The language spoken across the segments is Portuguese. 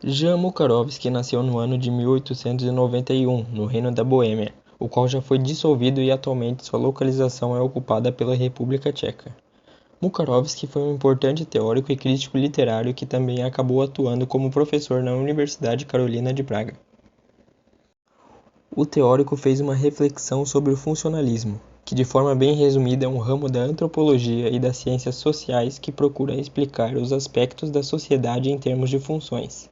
Jan Mukarovsky nasceu no ano de 1891, no Reino da Boêmia, o qual já foi dissolvido e atualmente sua localização é ocupada pela República Tcheca. Mukarovsky foi um importante teórico e crítico literário que também acabou atuando como professor na Universidade Carolina de Praga. O teórico fez uma reflexão sobre o funcionalismo, que de forma bem resumida é um ramo da antropologia e das ciências sociais que procura explicar os aspectos da sociedade em termos de funções.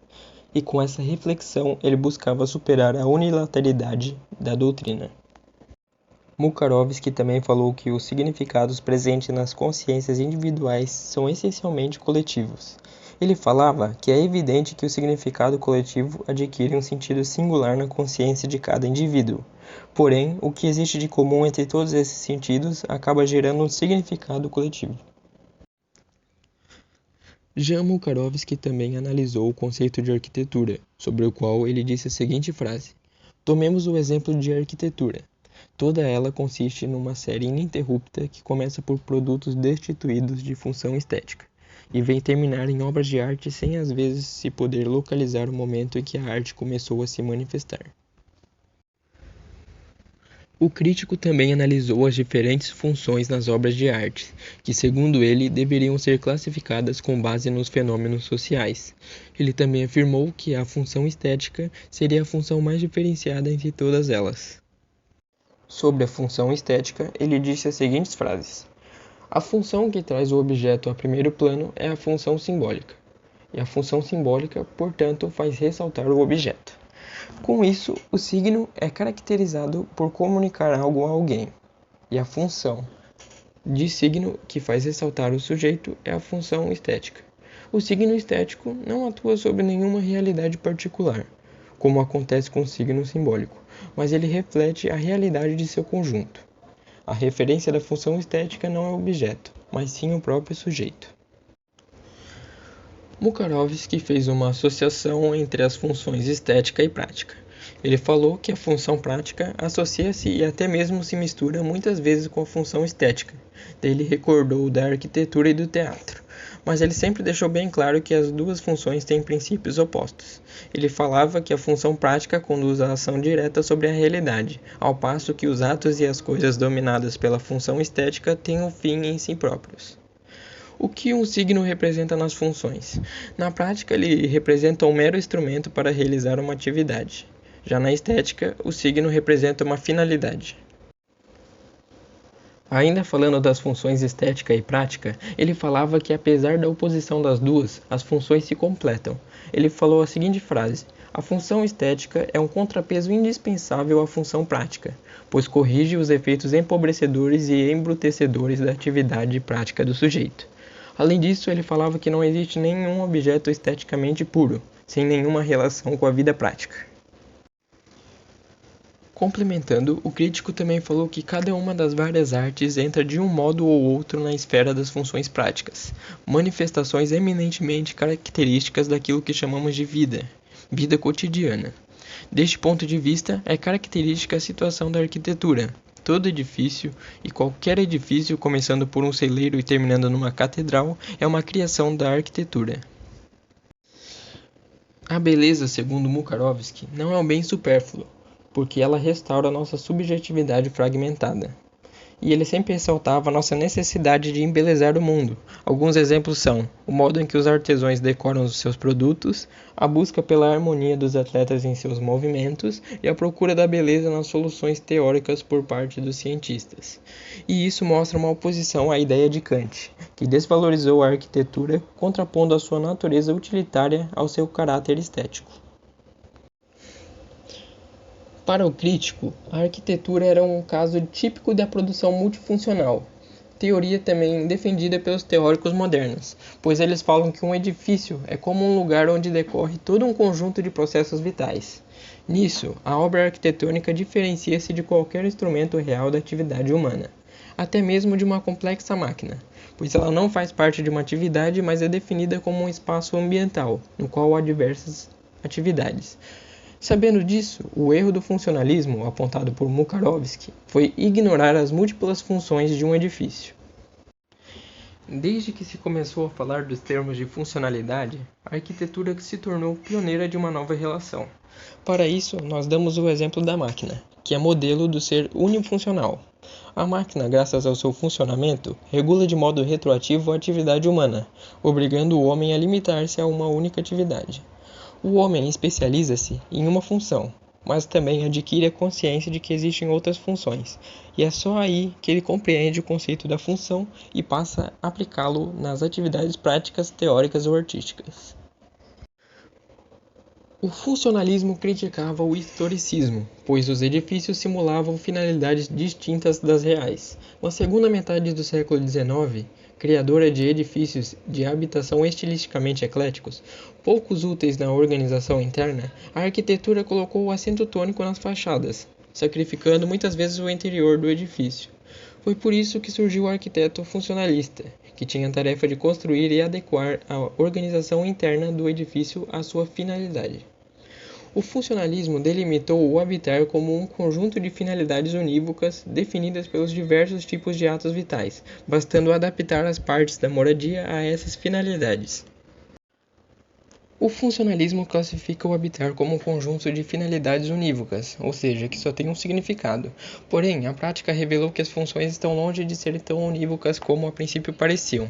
E com essa reflexão ele buscava superar a unilateralidade da doutrina. Mukarovsky também falou que os significados presentes nas consciências individuais são essencialmente coletivos. Ele falava que é evidente que o significado coletivo adquire um sentido singular na consciência de cada indivíduo. Porém, o que existe de comum entre todos esses sentidos acaba gerando um significado coletivo. Jan Mukarovsky também analisou o conceito de arquitetura, sobre o qual ele disse a seguinte frase: tomemos o exemplo de arquitetura. Toda ela consiste numa série ininterrupta que começa por produtos destituídos de função estética e vem terminar em obras de arte sem às vezes se poder localizar o momento em que a arte começou a se manifestar. O crítico também analisou as diferentes funções nas obras de arte, que, segundo ele, deveriam ser classificadas com base nos fenômenos sociais. Ele também afirmou que a função estética seria a função mais diferenciada entre todas elas. Sobre a função estética, ele disse as seguintes frases: a função que traz o objeto a primeiro plano é a função simbólica, e a função simbólica, portanto, faz ressaltar o objeto. Com isso, o signo é caracterizado por comunicar algo a alguém, e a função de signo que faz ressaltar o sujeito é a função estética. O signo estético não atua sobre nenhuma realidade particular, como acontece com o signo simbólico, mas ele reflete a realidade de seu conjunto. A referência da função estética não é o objeto, mas sim o próprio sujeito. Mukarovsky fez uma associação entre as funções estética e prática. Ele falou que a função prática associa-se e até mesmo se mistura muitas vezes com a função estética. Daí ele recordou da arquitetura e do teatro. Mas ele sempre deixou bem claro que as duas funções têm princípios opostos. Ele falava que a função prática conduz à ação direta sobre a realidade, ao passo que os atos e as coisas dominadas pela função estética têm um fim em si próprios. O que um signo representa nas funções? Na prática, ele representa um mero instrumento para realizar uma atividade. Já na estética, o signo representa uma finalidade. Ainda falando das funções estética e prática, ele falava que apesar da oposição das duas, as funções se completam. Ele falou a seguinte frase: a função estética é um contrapeso indispensável à função prática, pois corrige os efeitos empobrecedores e embrutecedores da atividade prática do sujeito. Além disso, ele falava que não existe nenhum objeto esteticamente puro, sem nenhuma relação com a vida prática. Complementando, o crítico também falou que cada uma das várias artes entra de um modo ou outro na esfera das funções práticas, manifestações eminentemente características daquilo que chamamos de vida cotidiana. Deste ponto de vista, é característica a situação da arquitetura. Todo edifício, e qualquer edifício, começando por um celeiro e terminando numa catedral, é uma criação da arquitetura. A beleza, segundo Mukarovsky, não é um bem supérfluo, porque ela restaura nossa subjetividade fragmentada. E ele sempre ressaltava a nossa necessidade de embelezar o mundo. Alguns exemplos são o modo em que os artesãos decoram os seus produtos, a busca pela harmonia dos atletas em seus movimentos e a procura da beleza nas soluções teóricas por parte dos cientistas. E isso mostra uma oposição à ideia de Kant, que desvalorizou a arquitetura, contrapondo a sua natureza utilitária ao seu caráter estético. Para o crítico, a arquitetura era um caso típico da produção multifuncional, teoria também defendida pelos teóricos modernos, pois eles falam que um edifício é como um lugar onde decorre todo um conjunto de processos vitais. Nisso, a obra arquitetônica diferencia-se de qualquer instrumento real da atividade humana, até mesmo de uma complexa máquina, pois ela não faz parte de uma atividade, mas é definida como um espaço ambiental, no qual há diversas atividades. Sabendo disso, o erro do funcionalismo, apontado por Mukarovsky, foi ignorar as múltiplas funções de um edifício. Desde que se começou a falar dos termos de funcionalidade, a arquitetura se tornou pioneira de uma nova relação. Para isso, nós damos o exemplo da máquina, que é modelo do ser unifuncional. A máquina, graças ao seu funcionamento, regula de modo retroativo a atividade humana, obrigando o homem a limitar-se a uma única atividade. O homem especializa-se em uma função, mas também adquire a consciência de que existem outras funções, e é só aí que ele compreende o conceito da função e passa a aplicá-lo nas atividades práticas, teóricas ou artísticas. O funcionalismo criticava o historicismo, pois os edifícios simulavam finalidades distintas das reais. Na segunda metade do século XIX, criadora de edifícios de habitação estilisticamente ecléticos, poucos úteis na organização interna, a arquitetura colocou o acento tônico nas fachadas, sacrificando muitas vezes o interior do edifício. Foi por isso que surgiu o arquiteto funcionalista, que tinha a tarefa de construir e adequar a organização interna do edifício à sua finalidade. O funcionalismo delimitou o habitar como um conjunto de finalidades unívocas definidas pelos diversos tipos de atos vitais, bastando adaptar as partes da moradia a essas finalidades. O funcionalismo classifica o habitar como um conjunto de finalidades unívocas, ou seja, que só tem um significado. Porém, a prática revelou que as funções estão longe de serem tão unívocas como a princípio pareciam,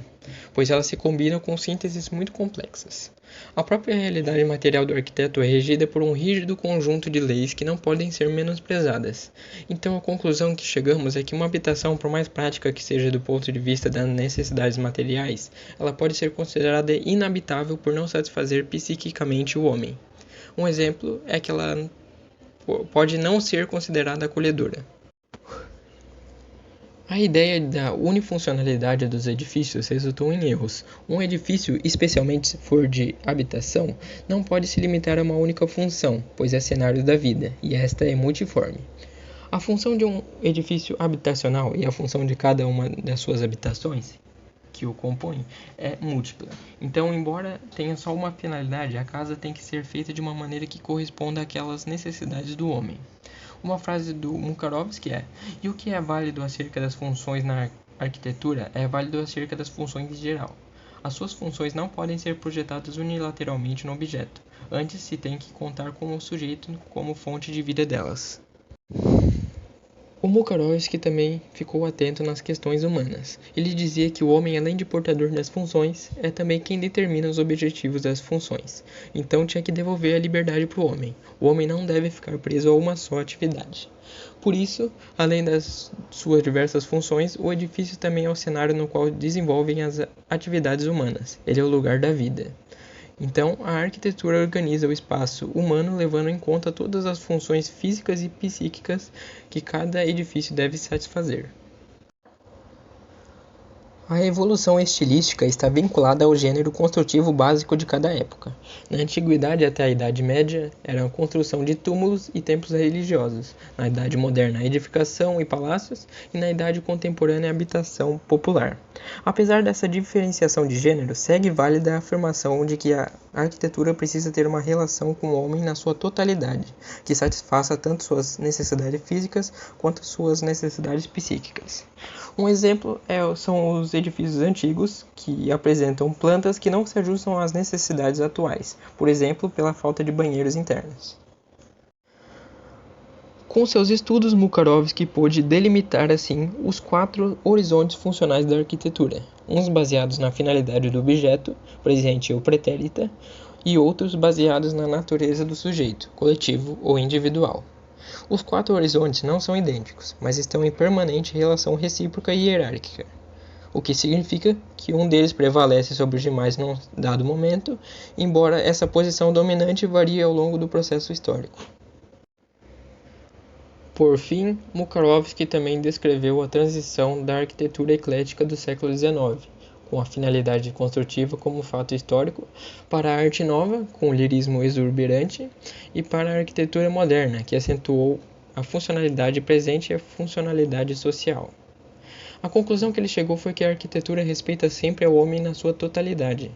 pois elas se combinam com sínteses muito complexas. A própria realidade material do arquiteto é regida por um rígido conjunto de leis que não podem ser menosprezadas. Então, a conclusão que chegamos é que uma habitação, por mais prática que seja do ponto de vista das necessidades materiais, ela pode ser considerada inabitável por não satisfazer psiquicamente o homem. Um exemplo é que ela pode não ser considerada acolhedora. A ideia da unifuncionalidade dos edifícios resultou em erros. Um edifício, especialmente se for de habitação, não pode se limitar a uma única função, pois é cenário da vida, e esta é multiforme. A função de um edifício habitacional e a função de cada uma das suas habitações que o compõem é múltipla. Então, embora tenha só uma finalidade, a casa tem que ser feita de uma maneira que corresponda àquelas necessidades do homem. Uma frase do Mukarovsky é: e o que é válido acerca das funções na arquitetura é válido acerca das funções em geral. As suas funções não podem ser projetadas unilateralmente no objeto, antes se tem que contar com o sujeito como fonte de vida delas. O Mukarovsky também ficou atento nas questões humanas. Ele dizia que o homem, além de portador das funções, é também quem determina os objetivos das funções. Então tinha que devolver a liberdade para o homem. O homem não deve ficar preso a uma só atividade. Por isso, além das suas diversas funções, o edifício também é o cenário no qual desenvolvem as atividades humanas. Ele é o lugar da vida. Então, a arquitetura organiza o espaço humano levando em conta todas as funções físicas e psíquicas que cada edifício deve satisfazer. A evolução estilística está vinculada ao gênero construtivo básico de cada época. Na Antiguidade até a Idade Média, era a construção de túmulos e templos religiosos. Na Idade Moderna, a edificação e palácios, e na Idade Contemporânea, a habitação popular. Apesar dessa diferenciação de gênero, segue válida a afirmação de que a arquitetura precisa ter uma relação com o homem na sua totalidade, que satisfaça tanto suas necessidades físicas quanto suas necessidades psíquicas. Um exemplo são os edifícios antigos, que apresentam plantas que não se ajustam às necessidades atuais, por exemplo, pela falta de banheiros internos. Com seus estudos, Mukarovsky pôde delimitar, assim, os 4 horizontes funcionais da arquitetura, uns baseados na finalidade do objeto, presente ou pretérita, e outros baseados na natureza do sujeito, coletivo ou individual. Os 4 horizontes não são idênticos, mas estão em permanente relação recíproca e hierárquica, o que significa que um deles prevalece sobre os demais num dado momento, embora essa posição dominante varie ao longo do processo histórico. Por fim, Mukarovsky também descreveu a transição da arquitetura eclética do século XIX, com a finalidade construtiva como fato histórico, para a arte nova, com o lirismo exuberante, e para a arquitetura moderna, que acentuou a funcionalidade presente e a funcionalidade social. A conclusão que ele chegou foi que a arquitetura respeita sempre ao homem na sua totalidade,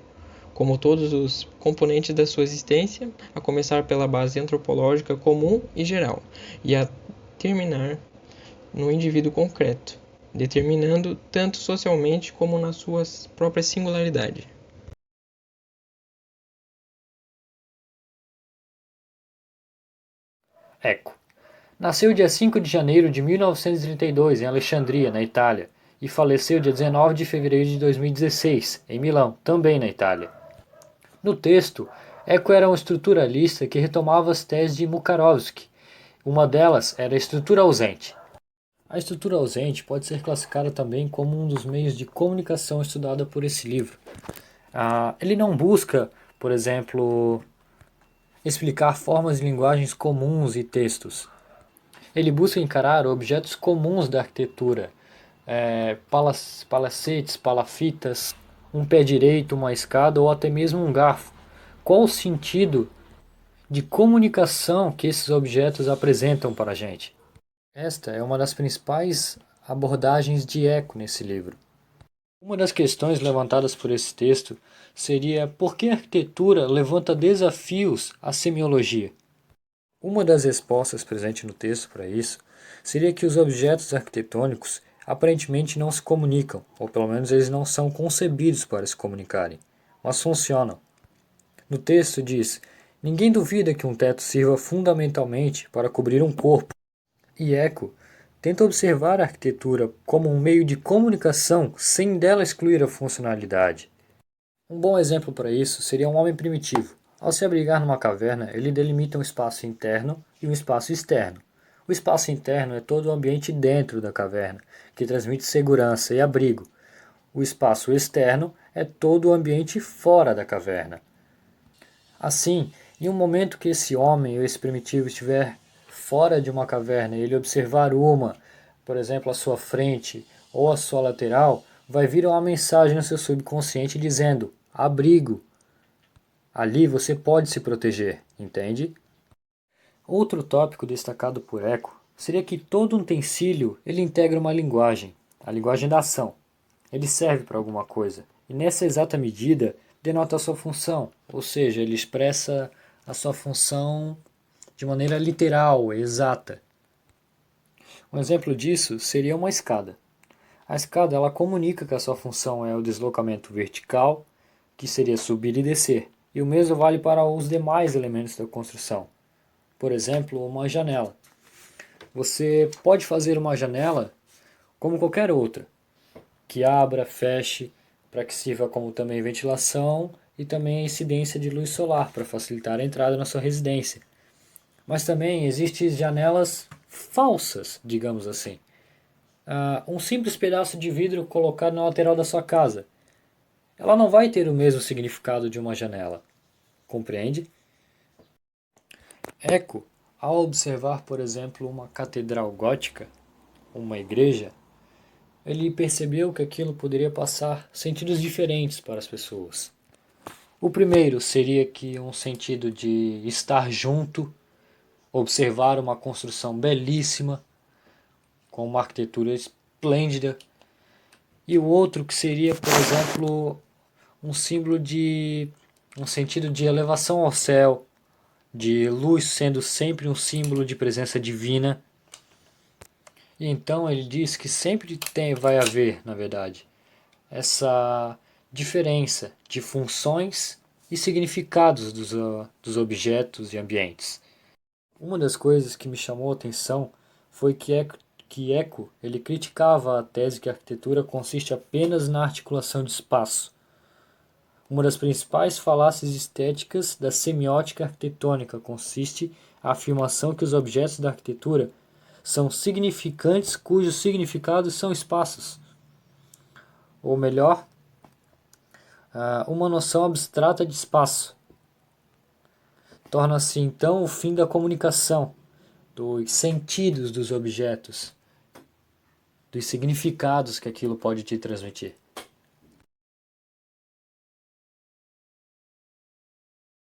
como todos os componentes da sua existência, a começar pela base antropológica comum e geral, e a terminar no indivíduo concreto. determinando tanto socialmente como na sua própria singularidade. Eco. Nasceu dia 5 de janeiro de 1932 em Alexandria, na Itália, e faleceu dia 19 de fevereiro de 2016, em Milão, também na Itália. No texto, Eco era um estruturalista que retomava as teses de Mukharovsky. Uma delas era a estrutura ausente. A estrutura ausente pode ser classificada também como um dos meios de comunicação estudada por esse livro. Ele não busca, por exemplo, explicar formas de linguagens comuns e textos. Ele busca encarar objetos comuns da arquitetura, palacetes, palafitas, um pé direito, uma escada ou até mesmo um garfo. Qual o sentido de comunicação que esses objetos apresentam para a gente? Esta é uma das principais abordagens de Eco nesse livro. Uma das questões levantadas por esse texto seria por que a arquitetura levanta desafios à semiologia? Uma das respostas presentes no texto para isso seria que os objetos arquitetônicos aparentemente não se comunicam, ou pelo menos eles não são concebidos para se comunicarem, mas funcionam. No texto diz: ninguém duvida que um teto sirva fundamentalmente para cobrir um corpo. E Eco tenta observar a arquitetura como um meio de comunicação sem dela excluir a funcionalidade. Um bom exemplo para isso seria um homem primitivo. Ao se abrigar numa caverna, ele delimita um espaço interno e um espaço externo. O espaço interno é todo o ambiente dentro da caverna, que transmite segurança e abrigo. O espaço externo é todo o ambiente fora da caverna. Assim, em um momento que esse homem ou esse primitivo estiver fora de uma caverna e ele observar uma, por exemplo, à sua frente ou à sua lateral, vai vir uma mensagem no seu subconsciente dizendo: abrigo. Ali você pode se proteger, entende? Outro tópico destacado por Eco seria que todo utensílio ele integra uma linguagem, a linguagem da ação. Ele serve para alguma coisa e nessa exata medida denota a sua função, ou seja, ele expressa a sua função de maneira literal, exata. Um exemplo disso seria uma escada. A escada ela comunica que a sua função é o deslocamento vertical, que seria subir e descer, e o mesmo vale para os demais elementos da construção. Por exemplo, uma janela. Você pode fazer uma janela como qualquer outra, que abra, feche, para que sirva como também ventilação e também a incidência de luz solar para facilitar a entrada na sua residência. Mas também existem janelas falsas, digamos assim. Um simples pedaço de vidro colocado na lateral da sua casa. Ela não vai ter o mesmo significado de uma janela. Compreende? Eco, ao observar, por exemplo, uma catedral gótica, uma igreja, ele percebeu que aquilo poderia passar sentidos diferentes para as pessoas. O primeiro seria que um sentido de estar junto, observar uma construção belíssima, com uma arquitetura esplêndida, e o outro que seria, por exemplo, um símbolo de um sentido de elevação ao céu, de luz sendo sempre um símbolo de presença divina. E então ele diz que sempre vai haver, na verdade, essa diferença de funções e significados dos objetos e ambientes. Uma das coisas que me chamou a atenção foi que Eco ele criticava a tese que a arquitetura consiste apenas na articulação de espaço. Uma das principais falácias estéticas da semiótica arquitetônica consiste a afirmação que os objetos da arquitetura são significantes cujos significados são espaços. Ou melhor, uma noção abstrata de espaço. Torna-se então o fim da comunicação, dos sentidos dos objetos, dos significados que aquilo pode te transmitir.